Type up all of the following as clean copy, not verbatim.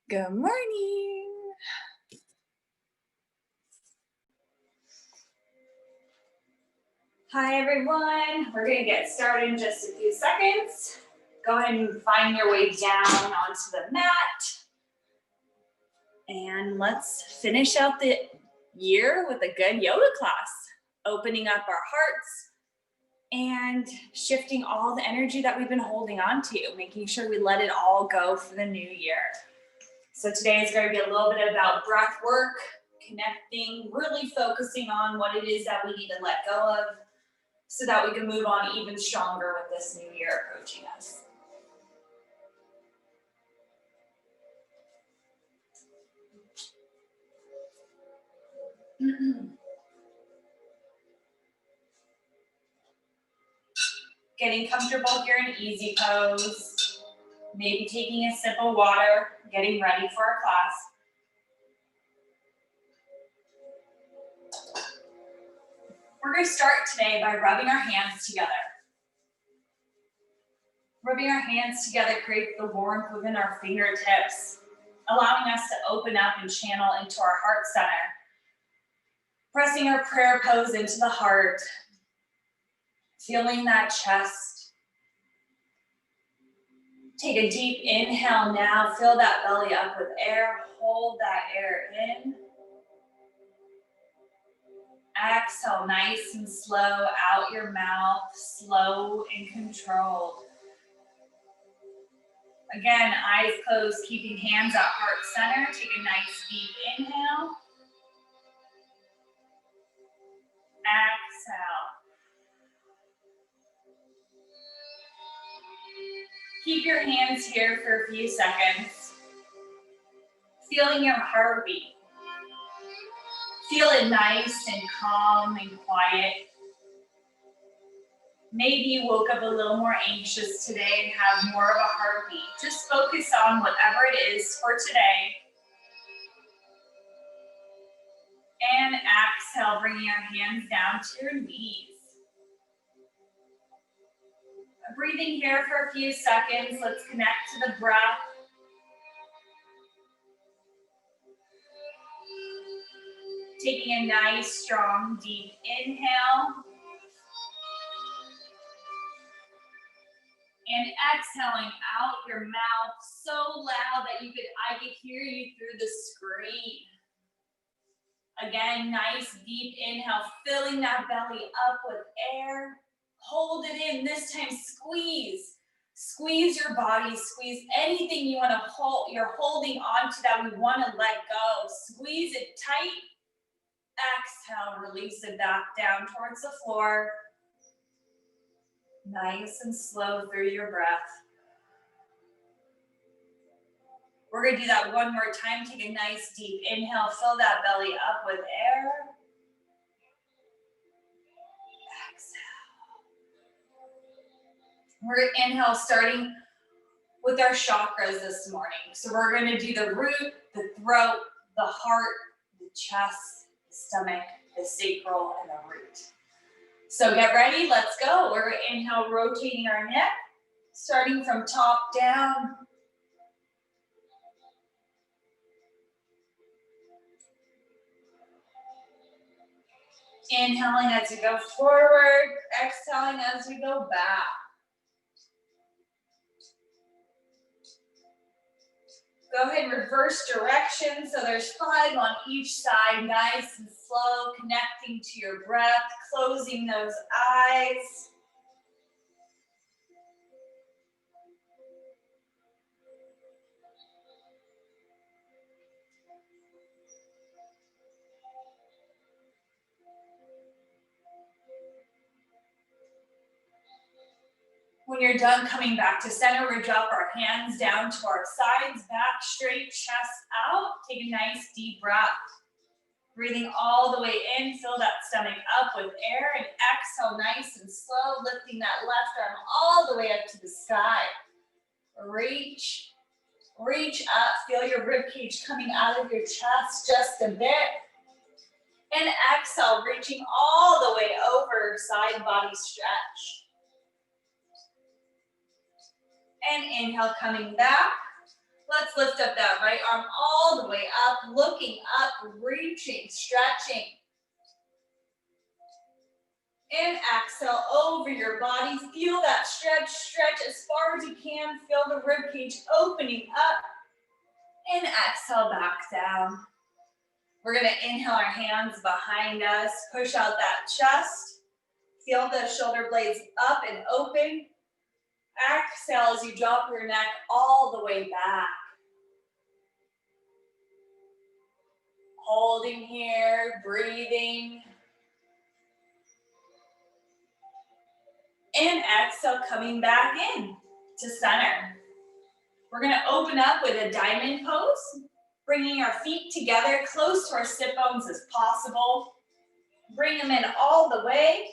Good morning. Hi everyone, we're gonna get started in just a few seconds. Go ahead and find your way down onto the mat. And let's finish out the year with a good yoga class. Opening up our hearts and shifting all the energy that we've been holding on to, making sure we let it all go for the new year. So today is going to be a little bit about breath work, connecting, really focusing on what it is that we need to let go of so that we can move on even stronger with this new year approaching us. Getting comfortable here in easy pose, maybe taking a sip of water, getting ready for our class. We're going to start today by rubbing our hands together. Rubbing our hands together creates the warmth within our fingertips, allowing us to open up and channel into our heart center. Pressing our prayer pose into the heart, feeling that chest. Take a deep inhale now, fill that belly up with air, hold that air in. Exhale, nice and slow, out your mouth, slow and controlled. Again, eyes closed, keeping hands at heart center. Take a nice deep inhale. Exhale. Keep your hands here for a few seconds. Feeling your heartbeat. Feel it nice and calm and quiet. Maybe you woke up a little more anxious today and have more of a heartbeat. Just focus on whatever it is for today. And exhale, bringing your hands down to your knees. Breathing here for a few seconds. Let's connect to the breath. Taking a nice, strong, deep inhale. And exhaling out your mouth so loud that I could hear you through the screen. Again, nice deep inhale, filling that belly up with air. Hold it in, this time squeeze. Squeeze your body, squeeze anything you want to hold, you're holding on to that we want to let go. Squeeze it tight. Exhale, release it back down towards the floor. Nice and slow through your breath. We're going to do that one more time. Take a nice deep inhale. Fill that belly up with air. Exhale. We're going to inhale starting with our chakras this morning. So we're going to do the root, the throat, the heart, the chest, the stomach, the sacral, and the root. So get ready. Let's go. We're going to inhale, rotating our neck, starting from top down. Inhaling as we go forward, exhaling as we go back. Go ahead and reverse direction. So there's 5 on each side, nice and slow, connecting to your breath, closing those eyes. When you're done coming back to center, we drop our hands down to our sides, back straight, chest out. Take a nice deep breath. Breathing all the way in, fill that stomach up with air, and exhale nice and slow, lifting that left arm all the way up to the sky. Reach up, feel your rib cage coming out of your chest just a bit. And exhale, reaching all the way over, side body stretch. And inhale, coming back. Let's lift up that right arm all the way up, looking up, reaching, stretching. And exhale over your body. Feel that stretch, stretch as far as you can. Feel the rib cage opening up. And exhale back down. We're gonna inhale our hands behind us, push out that chest. Feel the shoulder blades up and open. Exhale as you drop your neck all the way back. Holding here, breathing. And exhale, coming back in to center. We're gonna open up with a diamond pose, bringing our feet together close to our sit bones as possible. Bring them in all the way.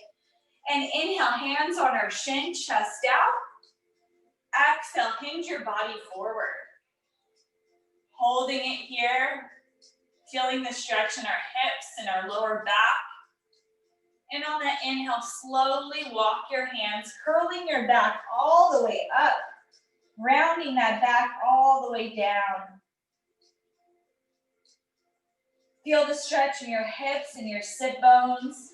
And inhale, hands on our shin, chest out. Exhale, hinge your body forward. Holding it here, feeling the stretch in our hips and our lower back. And on that inhale, slowly walk your hands, curling your back all the way up, rounding that back all the way down. Feel the stretch in your hips and your sit bones.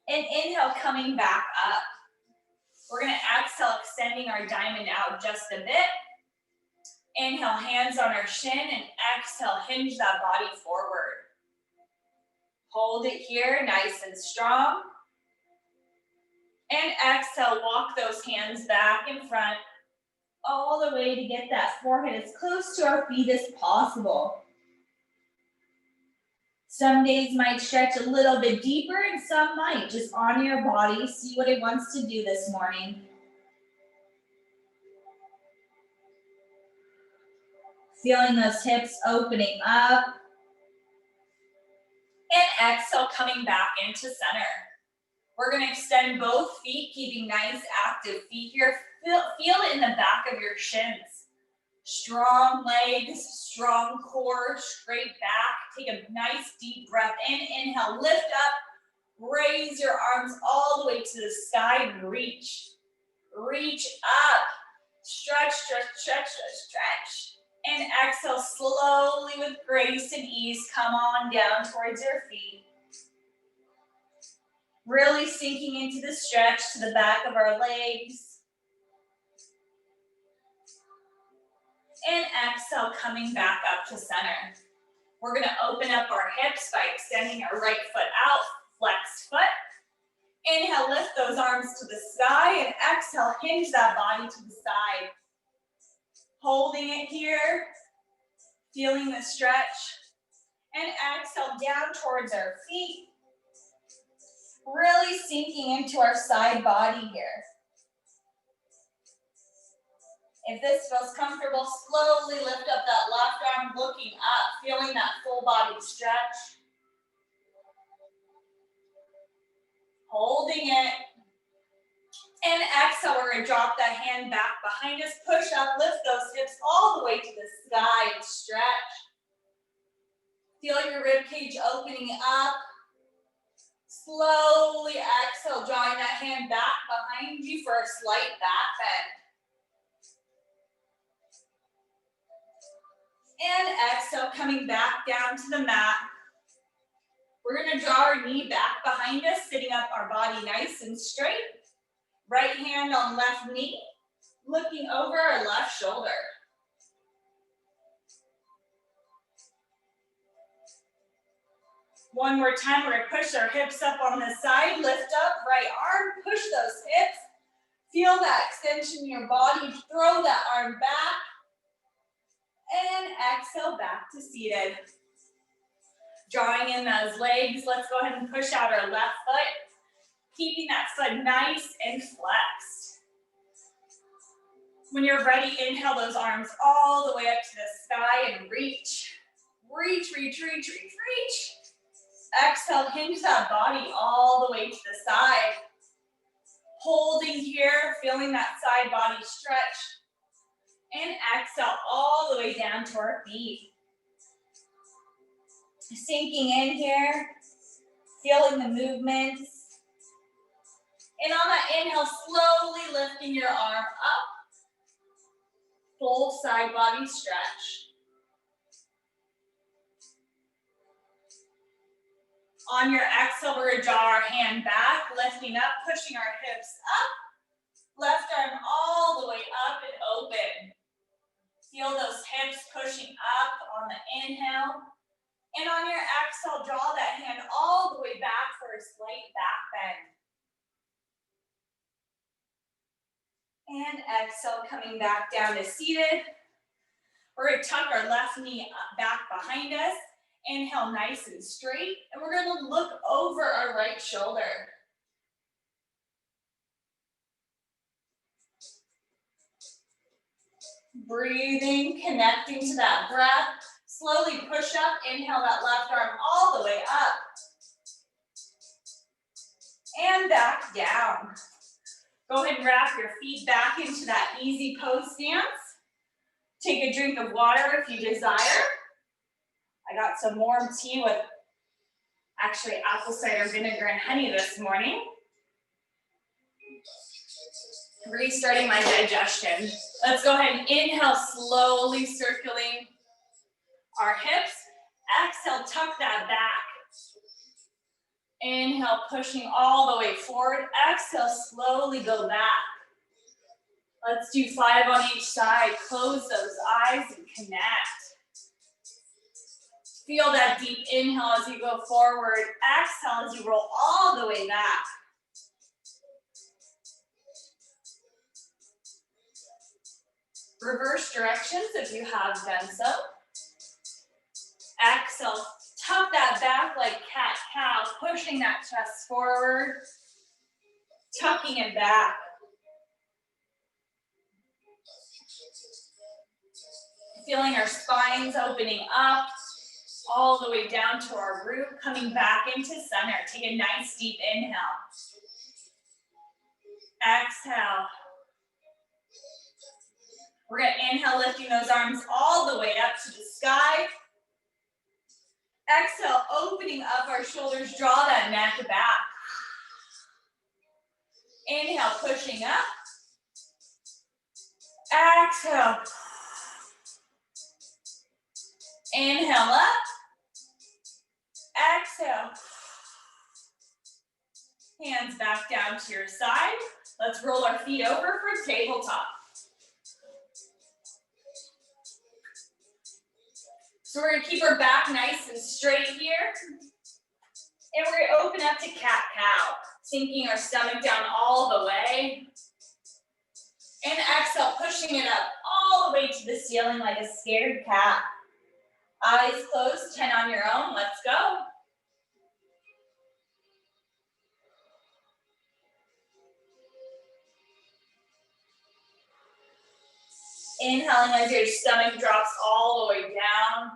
And inhale, coming back up. We're gonna exhale, extending our diamond out just a bit. Inhale, hands on our shin, and exhale, hinge that body forward. Hold it here, nice and strong. And exhale, walk those hands back in front, all the way to get that forehead as close to our feet as possible. Some days might stretch a little bit deeper and some might. Just honor your body, see what it wants to do this morning. Feeling those hips opening up. And exhale, coming back into center. We're gonna extend both feet, keeping nice active feet here. Feel it in the back of your shins. Strong legs, strong core, straight back. Take a nice deep breath in. Inhale, lift up. Raise your arms all the way to the sky and reach. Reach up. Stretch, stretch, stretch, stretch, stretch. And exhale slowly with grace and ease. Come on down towards your feet. Really sinking into the stretch to the back of our legs. And exhale, coming back up to center. We're gonna open up our hips by extending our right foot out, flex foot. Inhale, lift those arms to the sky, and exhale, hinge that body to the side. Holding it here, feeling the stretch. And exhale, down towards our feet. Really sinking into our side body here. If this feels comfortable, slowly lift up that left arm, looking up, feeling that full body stretch. Holding it. And exhale, we're gonna drop that hand back behind us, push up, lift those hips all the way to the sky and stretch. Feel your rib cage opening up. Slowly exhale, drawing that hand back behind you for a slight back bend. And exhale, coming back down to the mat. We're gonna draw our knee back behind us, sitting up our body nice and straight. Right hand on left knee, looking over our left shoulder. One more time, we're gonna push our hips up on the side, lift up, right arm, push those hips. Feel that extension in your body, throw that arm back. And exhale back to seated. Drawing in those legs, let's go ahead and push out our left foot, keeping that foot nice and flexed. When you're ready, inhale those arms all the way up to the sky and reach. Reach, reach, reach, reach, reach. Exhale, hinge that body all the way to the side. Holding here, feeling that side body stretch. And exhale all the way down to our feet. Sinking in here, feeling the movements. And on that inhale, slowly lifting your arm up. Full side body stretch. On your exhale, we're gonna draw our hand back, lifting up, pushing our hips up. Left arm all the way up and open. Feel those hips pushing up on the inhale. And on your exhale, draw that hand all the way back for a slight back bend. And exhale, coming back down to seated. We're gonna tuck our left knee back behind us. Inhale nice and straight. And we're gonna look over our right shoulder. Breathing, connecting to that breath. Slowly push up, inhale that left arm all the way up. And back down. Go ahead and wrap your feet back into that easy pose stance. Take a drink of water if you desire. I got some warm tea with actually apple cider vinegar and honey this morning. Restarting my digestion. Let's go ahead and inhale, slowly circling our hips. Exhale, tuck that back. Inhale, pushing all the way forward. Exhale, slowly go back. Let's do 5 on each side. Close those eyes and connect. Feel that deep inhale as you go forward. Exhale as you roll all the way back. Reverse directions if you have done so. Exhale, tuck that back like cat-cow, pushing that chest forward, tucking it back. Feeling our spines opening up, all the way down to our root, coming back into center. Take a nice deep inhale. Exhale. We're gonna inhale, lifting those arms all the way up to the sky. Exhale, opening up our shoulders, draw that neck back. Inhale, pushing up. Exhale. Inhale up. Exhale. Hands back down to your side. Let's roll our feet over for tabletop. So we're gonna keep our back nice and straight here. And we're gonna open up to cat-cow, sinking our stomach down all the way. And exhale, pushing it up all the way to the ceiling like a scared cat. Eyes closed, 10 on your own, let's go. Inhaling as your stomach drops all the way down.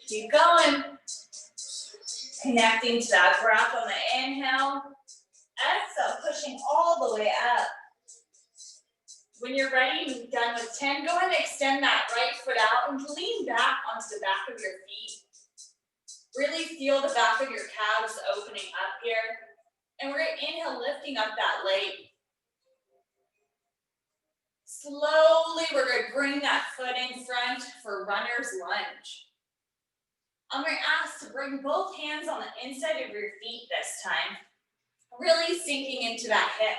Keep going. Connecting to that breath on the inhale. Exhale, pushing all the way up. When you're ready, you're done with 10, go ahead and extend that right foot out and lean back onto the back of your feet. Really feel the back of your calves opening up here. And we're gonna inhale, lifting up that leg. Slowly, we're gonna bring that foot in front for runner's lunge. I'm gonna ask to bring both hands on the inside of your feet this time. Really sinking into that hip.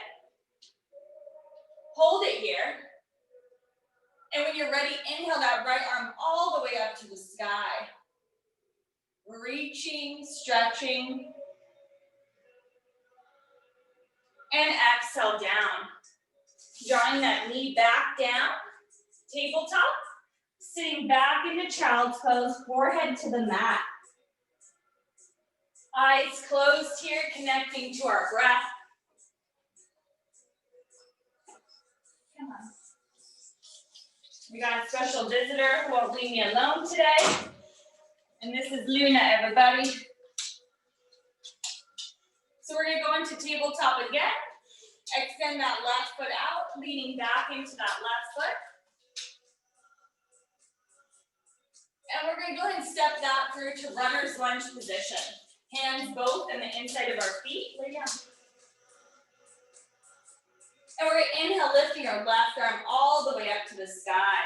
Hold it here. And when you're ready, inhale that right arm all the way up to the sky. Reaching, stretching. And exhale down. Drawing that knee back down. Tabletop. Sitting back into child's pose, forehead to the mat. Eyes closed here, connecting to our breath. Come on. We got a special visitor who won't leave me alone today. And this is Luna, everybody. So we're gonna go into tabletop again. Extend that left foot out, leaning back into that left foot. And we're gonna go ahead and step that through to runner's lunge position. Hands both in the inside of our feet. Lay down. And we're gonna inhale, lifting our left arm all the way up to the sky.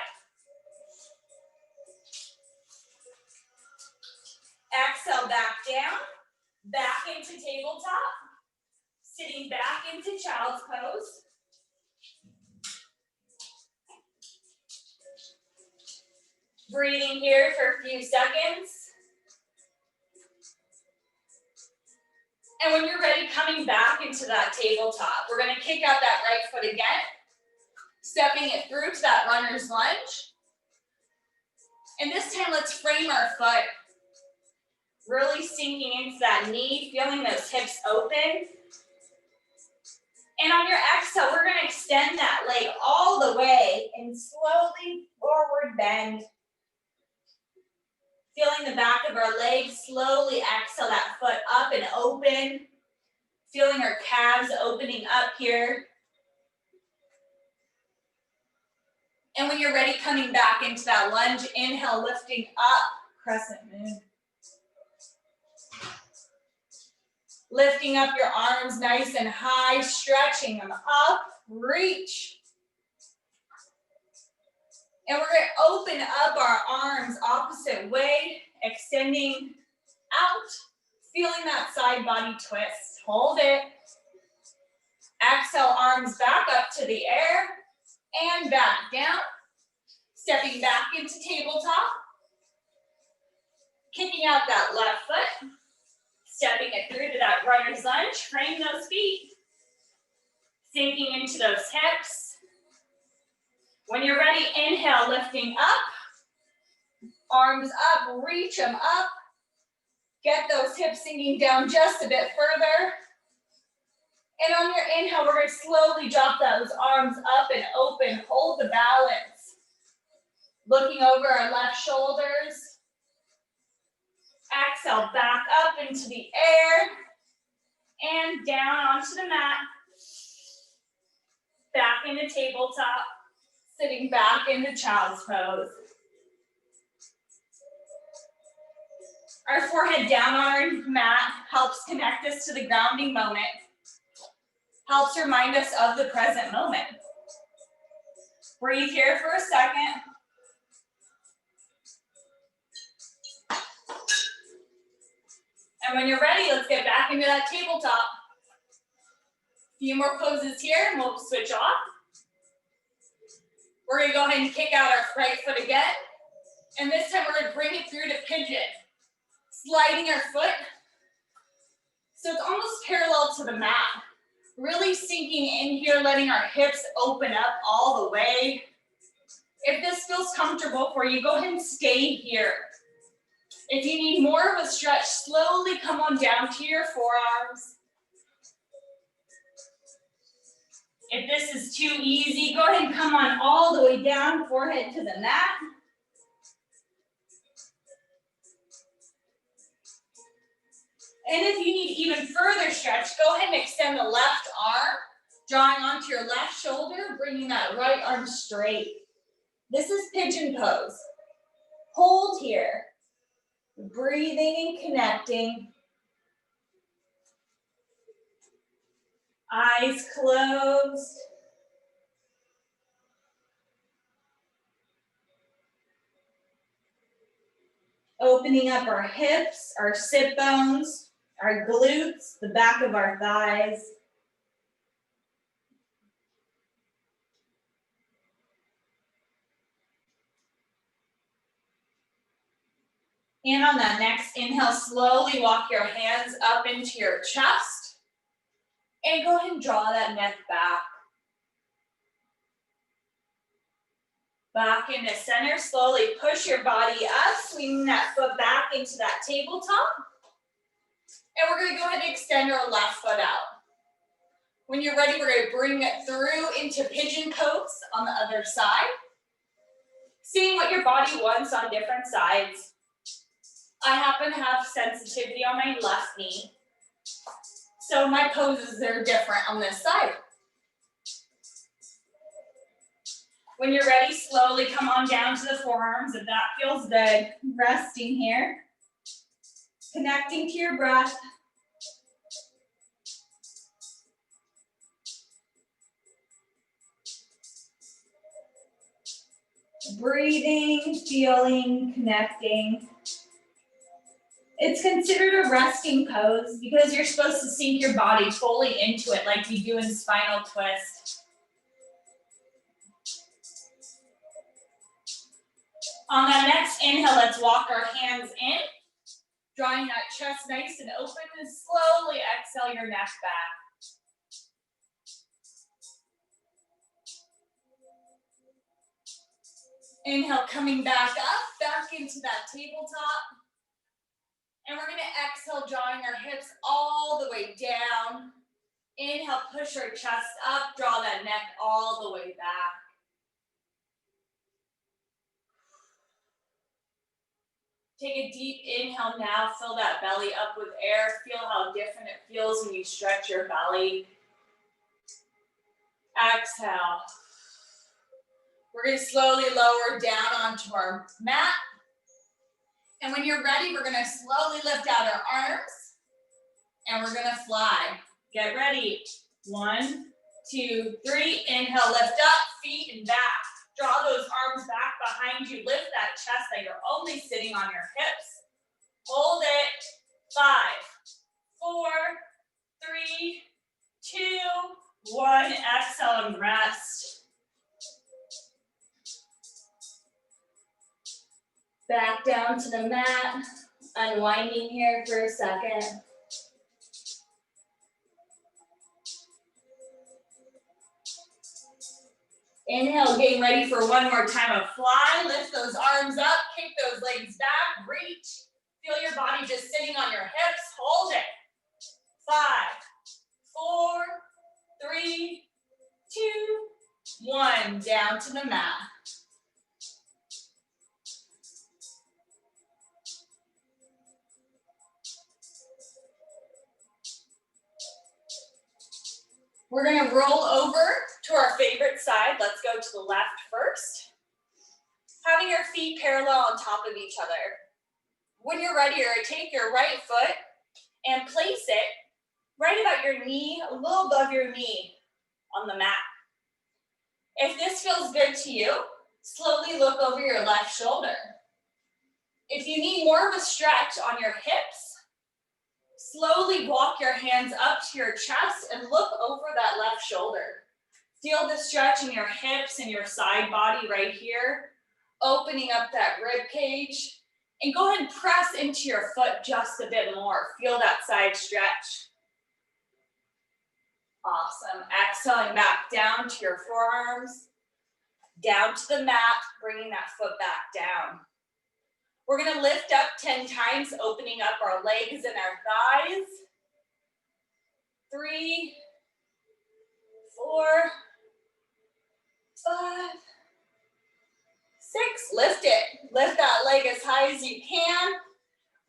Exhale, back down, back into tabletop, sitting back into child's pose. Breathing here for a few seconds. And when you're ready, coming back into that tabletop, we're gonna kick out that right foot again, stepping it through to that runner's lunge. And this time, let's frame our foot. Really sinking into that knee, feeling those hips open. And on your exhale, we're gonna extend that leg all the way and slowly forward bend. Feeling the back of our legs, slowly exhale that foot up and open. Feeling our calves opening up here. And when you're ready, coming back into that lunge, inhale, lifting up, crescent moon. Lifting up your arms nice and high, stretching them up, reach. And we're gonna open up our arms opposite way, extending out, feeling that side body twist. Hold it. Exhale, arms back up to the air and back down. Stepping back into tabletop. Kicking out that left foot. Stepping it through to that runner's lunge. Frame those feet. Sinking into those hips. When you're ready, inhale, lifting up. Arms up, reach them up. Get those hips sinking down just a bit further. And on your inhale, we're going to slowly drop those arms up and open. Hold the balance. Looking over our left shoulders. Exhale, back up into the air and down onto the mat. Back into tabletop, sitting back into child's pose. Our forehead down on our mat helps connect us to the grounding moment. Helps remind us of the present moment. Breathe here for a second. And when you're ready, let's get back into that tabletop. A few more poses here and we'll switch off. We're gonna go ahead and kick out our right foot again. And this time we're gonna bring it through to pigeon. Sliding our foot. So it's almost parallel to the mat. Really sinking in here, letting our hips open up all the way. If this feels comfortable for you, go ahead and stay here. If you need more of a stretch, slowly come on down to your forearms. If this is too easy, go ahead and come on all the way down, forehead to the mat. And if you need even further stretch, go ahead and extend the left arm, drawing onto your left shoulder, bringing that right arm straight. This is pigeon pose. Hold here. Breathing and connecting. Eyes closed. Opening up our hips, our sit bones, our glutes, the back of our thighs. And on that next inhale, slowly walk your hands up into your chest. And go ahead and draw that neck back. Back into center, slowly push your body up, swinging that foot back into that tabletop. And we're gonna go ahead and extend our left foot out. When you're ready, we're gonna bring it through into pigeon pose on the other side. Seeing what your body wants on different sides. I happen to have sensitivity on my left knee. So my poses are different on this side. When you're ready, slowly come on down to the forearms if that feels good. Resting here. Connecting to your breath. Breathing, feeling, connecting. It's considered a resting pose because you're supposed to sink your body fully into it like we do in spinal twist. On that next inhale, let's walk our hands in, drawing that chest nice and open, and slowly exhale your neck back. Inhale, coming back up, back into that tabletop. And we're gonna exhale, drawing our hips all the way down. Inhale, push our chest up, draw that neck all the way back. Take a deep inhale now, fill that belly up with air. Feel how different it feels when you stretch your belly. Exhale. We're gonna slowly lower down onto our mat. And when you're ready, we're gonna slowly lift out our arms and we're gonna fly. Get ready. 1, 2, 3. Inhale, lift up, feet and back. Draw those arms back behind you. Lift that chest that you're only sitting on your hips. Hold it. 5, 4, 3, 2, 1. Exhale and rest. Back down to the mat. Unwinding here for a second. Inhale, getting ready for one more time of fly. Lift those arms up, kick those legs back, reach. Feel your body just sitting on your hips. Hold it. 5, 4, 3, 2, 1. Down to the mat. We're gonna roll over to our favorite side. Let's go to the left first. Having your feet parallel on top of each other. When you're ready, you're gonna take your right foot and place it right about your knee, a little above your knee on the mat. If this feels good to you, slowly look over your left shoulder. If you need more of a stretch on your hips, slowly walk your hands up to your chest and look over that left shoulder. Feel the stretch in your hips and your side body right here, opening up that rib cage. And go ahead and press into your foot just a bit more. Feel that side stretch. Awesome. Exhaling back down to your forearms, down to the mat, bringing that foot back down. We're gonna lift up 10 times, opening up our legs and our thighs. 3, 4, 5, 6. Lift it. Lift that leg as high as you can.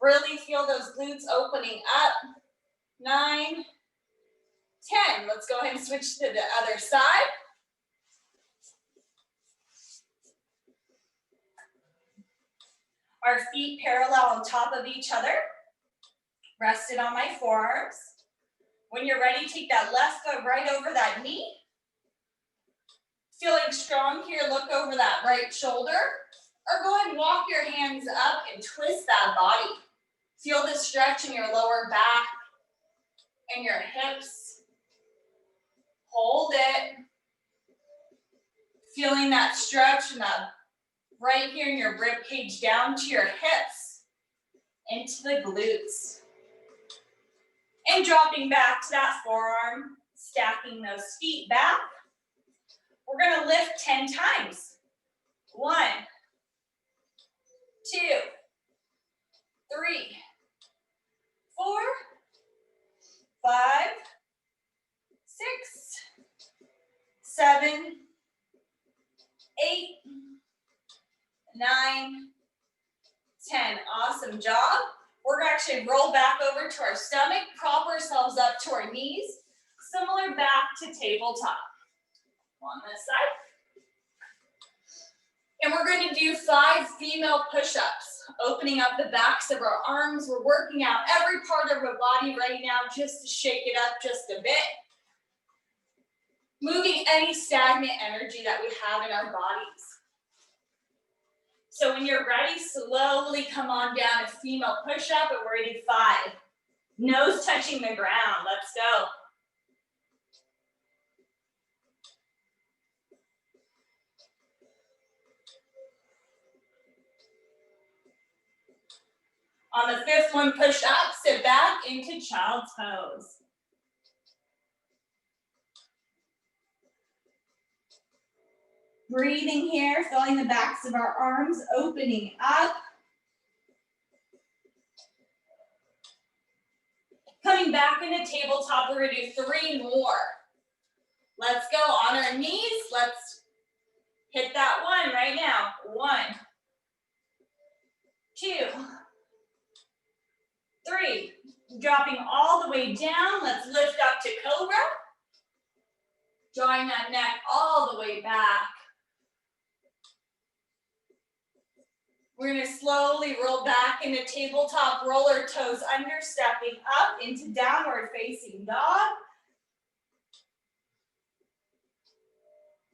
Really feel those glutes opening up. 9, 10. Let's go ahead and switch to the other side. Our feet parallel on top of each other. Rested on my forearms. When you're ready, take that left foot right over that knee. Feeling strong here, look over that right shoulder. Or go ahead and walk your hands up and twist that body. Feel the stretch in your lower back and your hips. Hold it. Feeling that stretch in that right here in your rib cage down to your hips, into the glutes. And dropping back to that forearm, stacking those feet back. We're gonna lift 10 times. 1, 2, 3, 4, 5, 6, 7, 8, 9, 10. Awesome job. We're gonna actually roll back over to our stomach, prop ourselves up to our knees, similar back to tabletop. On this side. And we're going to do 5 female push-ups, opening up the backs of our arms. We're working out every part of our body right now just to shake it up just a bit. Moving any stagnant energy that we have in our bodies. So when you're ready, slowly come on down to female push-up, and we're going to do 5. Nose touching the ground. Let's go. On the 5th one, push up, sit back into child's pose. Breathing here, filling the backs of our arms, opening up. Coming back into tabletop, we're gonna do 3 more. Let's go on our knees. Let's hit that 1 right now. 1, 2, 3. Dropping all the way down. Let's lift up to cobra. Drawing that neck all the way back. We're going to slowly roll back into tabletop, roller toes under, stepping up into downward facing dog.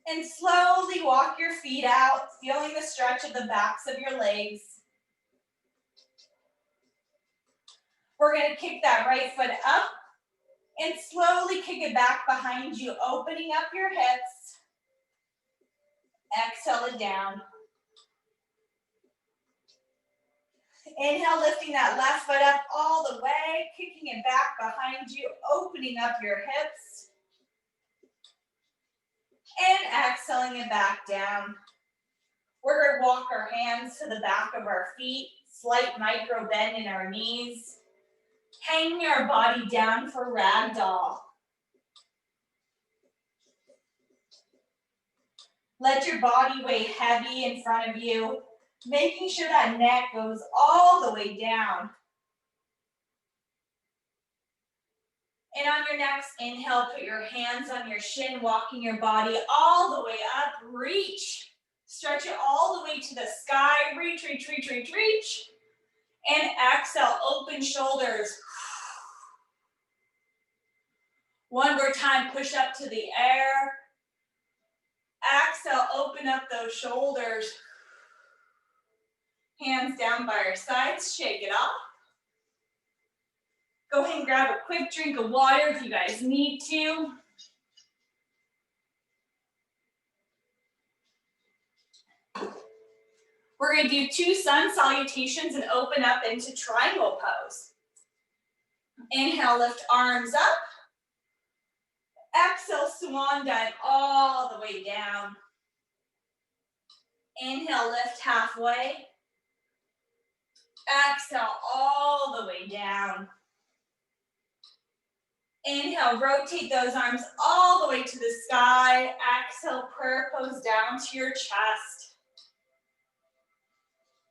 And slowly walk your feet out, feeling the stretch of the backs of your legs. We're going to kick that right foot up and slowly kick it back behind you, opening up your hips. Exhale it down. Inhale, lifting that left foot up all the way, kicking it back behind you, opening up your hips. And exhaling it back down. We're going to walk our hands to the back of our feet, slight micro bend in our knees, hanging our body down for ragdoll. Let your body weight heavy in front of you, making sure that neck goes all the way down. And on your next inhale, put your hands on your shin, walking your body all the way up. Reach. Stretch it all the way to the sky. Reach, reach, reach, reach, reach. And exhale, open shoulders. One more time, push up to the air. Exhale, open up those shoulders. Hands down by our sides, shake it off. Go ahead and grab a quick drink of water if you guys need to. We're going to do 2 sun salutations and open up into triangle pose. Inhale, lift arms up. Exhale, swan dive all the way down. Inhale, lift halfway. Exhale, all the way down. Inhale, rotate those arms all the way to the sky. Exhale, prayer pose down to your chest.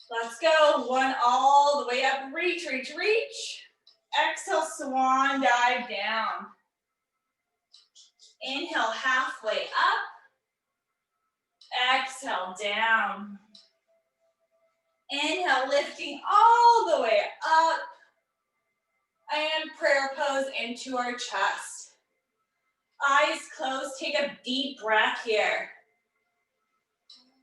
Let's go. 1 all the way up. Reach, reach, reach. Exhale, swan dive down. Inhale, halfway up. Exhale, down. Inhale, lifting all the way up. And prayer pose into our chest. Eyes closed, take a deep breath here.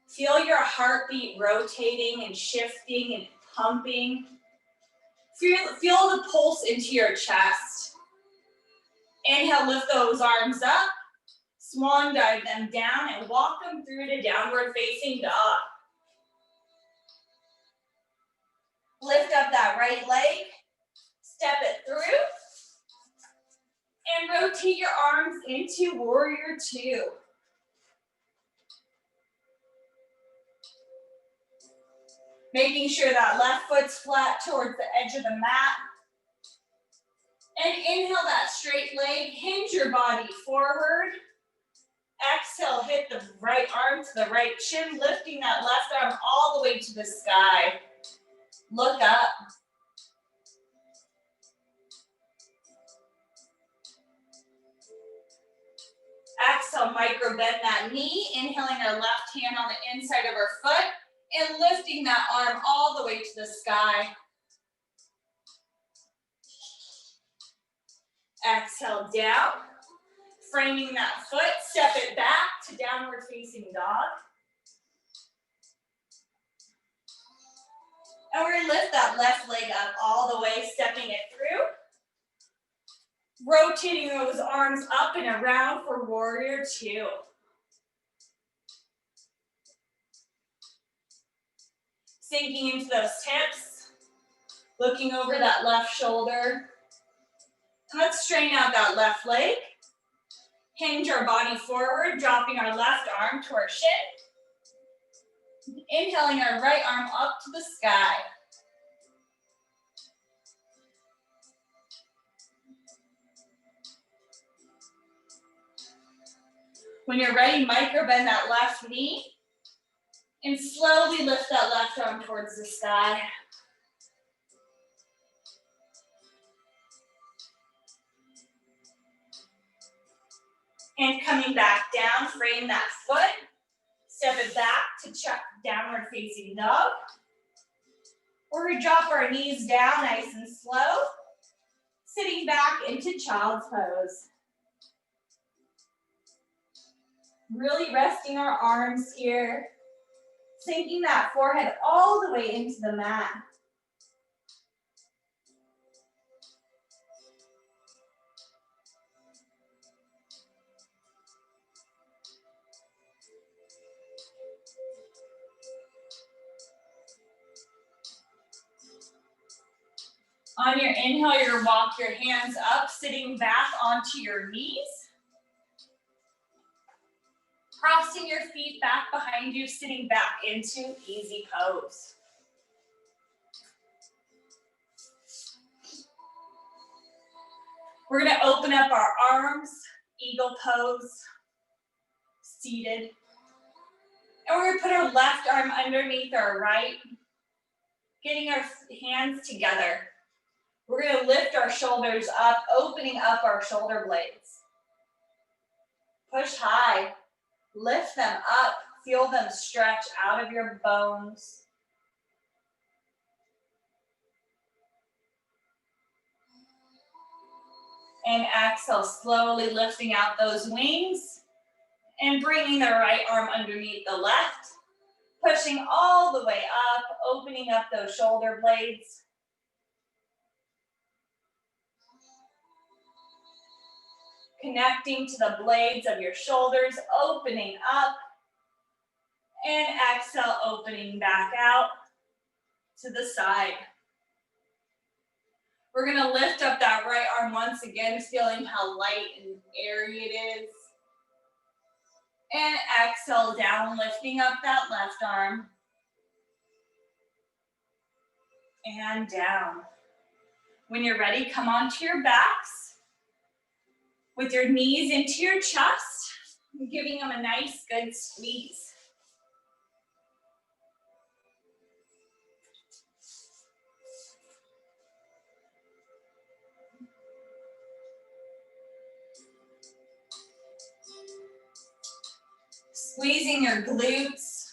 Feel your heartbeat rotating and shifting and pumping. Feel the pulse into your chest. Inhale, lift those arms up. Swan dive them down and walk them through to downward facing dog. Lift up that right leg. Step it through. And rotate your arms into warrior 2. Making sure that left foot's flat towards the edge of the mat. And inhale that straight leg, hinge your body forward. Exhale, hit the right arm to the right shin, lifting that left arm all the way to the sky. Look up. Exhale, micro bend that knee, inhaling our left hand on the inside of our foot and lifting that arm all the way to the sky. Exhale down, framing that foot, step it back to downward facing dog. And we're gonna lift that left leg up all the way, stepping it through. Rotating those arms up and around for warrior two. Sinking into those hips, looking over that left shoulder. And let's straighten out that left leg. Hinge our body forward, dropping our left arm to our shin. Inhaling our right arm up to the sky. When you're ready, micro bend that left knee and slowly lift that left arm towards the sky. And coming back down, frame that foot, step it back to downward facing dog. Or we drop our knees down nice and slow, sitting back into child's pose. Really resting our arms here, sinking that forehead all the way into the mat. On your inhale, you're gonna walk your hands up, sitting back onto your knees. Crossing your feet back behind you, sitting back into easy pose. We're gonna open up our arms, eagle pose, seated. And we're gonna put our left arm underneath our right, getting our hands together. We're gonna lift our shoulders up, opening up our shoulder blades. Push high, lift them up, feel them stretch out of your bones. And exhale, slowly lifting out those wings and bringing the right arm underneath the left, pushing all the way up, opening up those shoulder blades. Connecting to the blades of your shoulders, opening up, and exhale, opening back out to the side. We're gonna lift up that right arm once again, feeling how light and airy it is. And exhale down, lifting up that left arm. And down. When you're ready, come onto your backs with your knees into your chest, giving them a nice, good squeeze. Squeezing your glutes,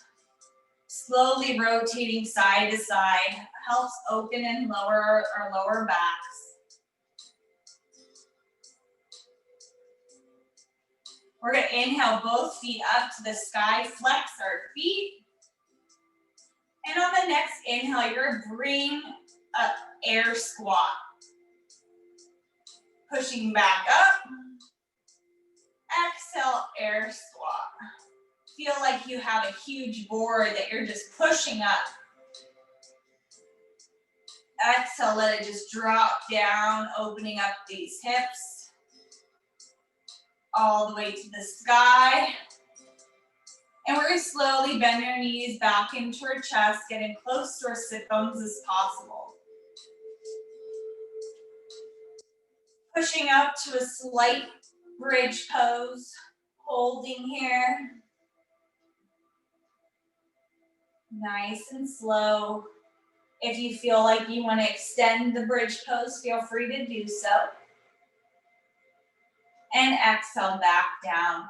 slowly rotating side to side, helps open and lower our lower backs. We're gonna inhale both feet up to the sky, flex our feet. And on the next inhale, you're gonna bring up air squat. Pushing back up. Exhale, air squat. Feel like you have a huge board that you're just pushing up. Exhale, let it just drop down, opening up these hips. All the way to the sky. And we're gonna slowly bend our knees back into our chest, getting close to our sit bones as possible. Pushing up to a slight bridge pose, holding here. Nice and slow. If you feel like you want to extend the bridge pose, feel free to do so. And exhale back down.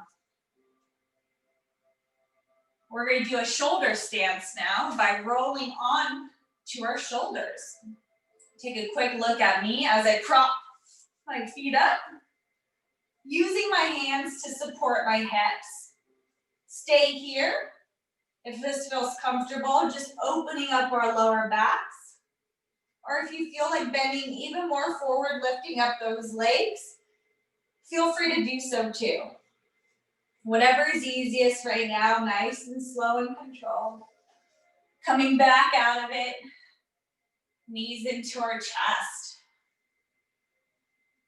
We're going to do a shoulder stance now by rolling on to our shoulders. Take a quick look at me as I prop my feet up, using my hands to support my hips. Stay here. If this feels comfortable, just opening up our lower backs. Or if you feel like bending even more forward, lifting up those legs, feel free to do so too. Whatever is easiest right now, nice and slow and controlled. Coming back out of it, knees into our chest.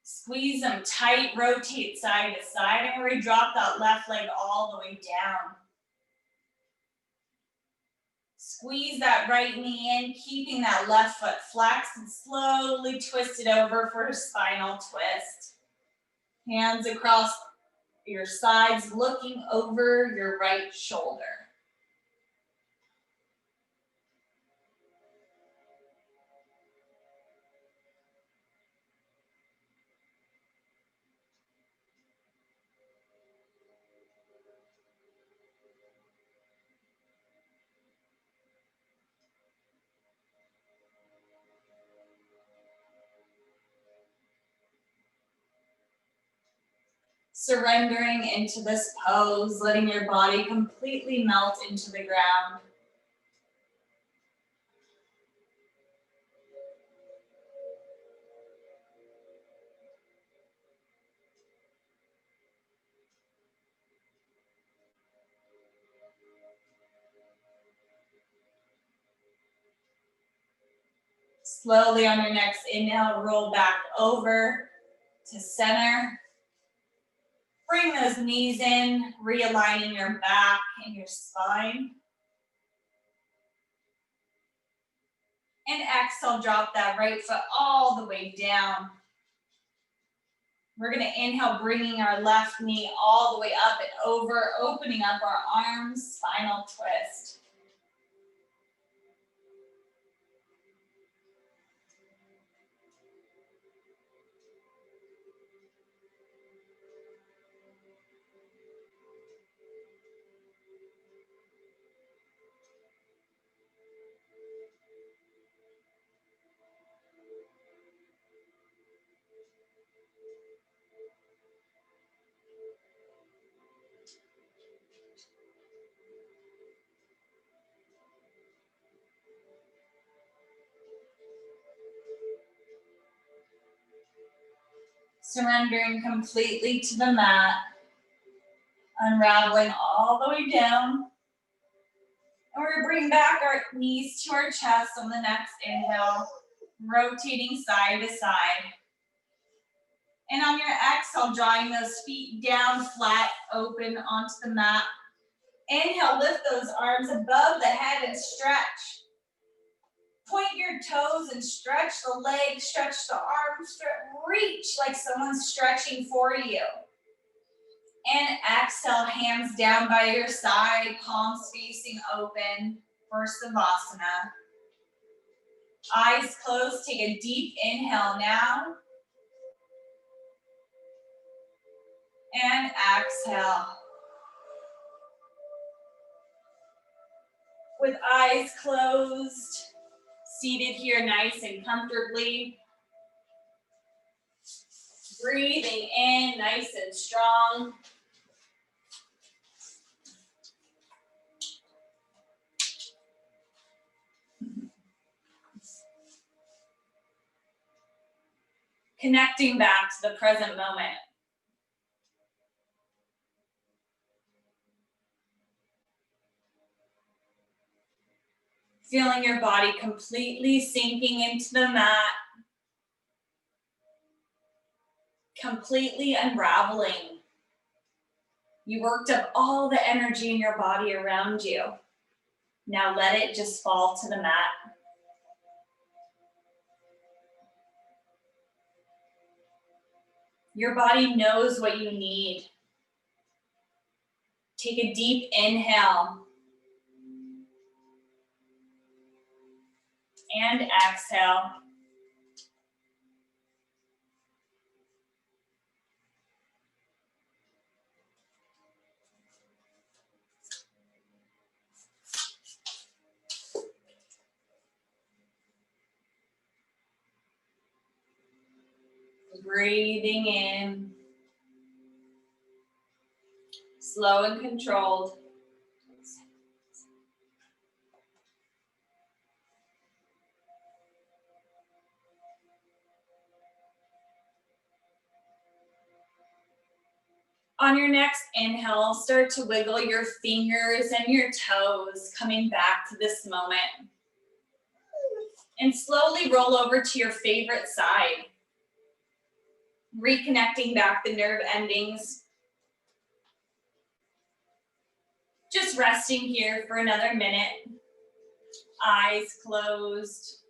Squeeze them tight, rotate side to side, and we're going to drop that left leg all the way down. Squeeze that right knee in, keeping that left foot flexed, and slowly twist it over for a spinal twist. Hands across your sides, looking over your right shoulder. Surrendering into this pose, letting your body completely melt into the ground. Slowly on your next inhale, roll back over to center. Bring those knees in, realigning your back and your spine. And exhale, drop that right foot all the way down. We're gonna inhale, bringing our left knee all the way up and over, opening up our arms, spinal twist. Surrendering completely to the mat, unraveling all the way down. And we're gonna bring back our knees to our chest on the next inhale, rotating side to side. And on your exhale, drawing those feet down flat, open onto the mat. Inhale, lift those arms above the head and stretch. Point your toes and stretch the legs, stretch the arms, reach like someone's stretching for you. And exhale, hands down by your side, palms facing open for Savasana. Eyes closed, take a deep inhale now. And exhale. With eyes closed, seated here nice and comfortably. Breathing in nice and strong. Connecting back to the present moment. Feeling your body completely sinking into the mat. Completely unraveling. You worked up all the energy in your body around you. Now let it just fall to the mat. Your body knows what you need. Take a deep inhale. And exhale. breathing in. Slow and controlled. On your next inhale, start to wiggle your fingers and your toes, coming back to this moment. And slowly roll over to your favorite side. Reconnecting back the nerve endings. Just resting here for another minute. Eyes closed.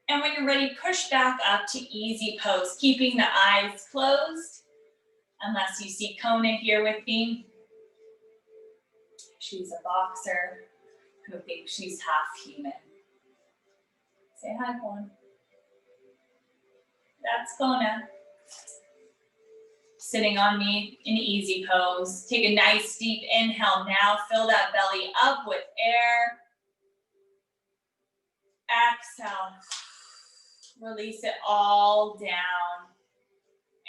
And when you're ready, push back up to easy pose, keeping the eyes closed, unless you see Kona here with me. She's a boxer who thinks she's half human. Say hi, Kona. That's Kona. Sitting on me in easy pose. Take a nice deep inhale now. Fill that belly up with air. Exhale. Release it all down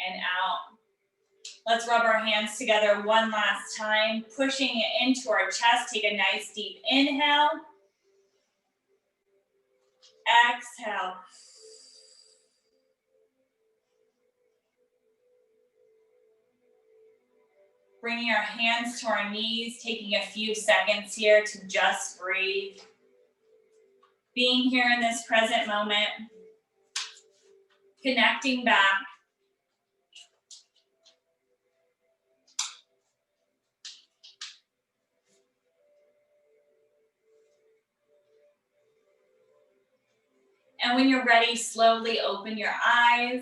and out. Let's rub our hands together one last time, pushing it into our chest. Take a nice deep inhale. Exhale. Bringing our hands to our knees, taking a few seconds here to just breathe. Being here in this present moment. Connecting back. And when you're ready, slowly open your eyes.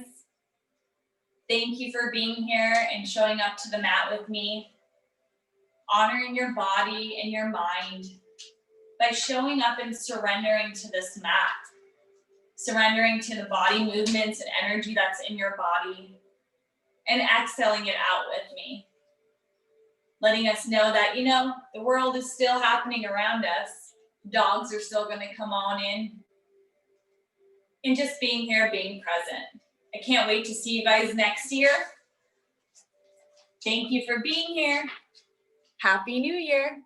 Thank you for being here and showing up to the mat with me. Honoring your body and your mind by showing up and surrendering to this mat. Surrendering to the body movements and energy that's in your body. And exhaling it out with me. Letting us know that, the world is still happening around us. Dogs are still going to come on in. And just being here, being present. I can't wait to see you guys next year. Thank you for being here. Happy New Year.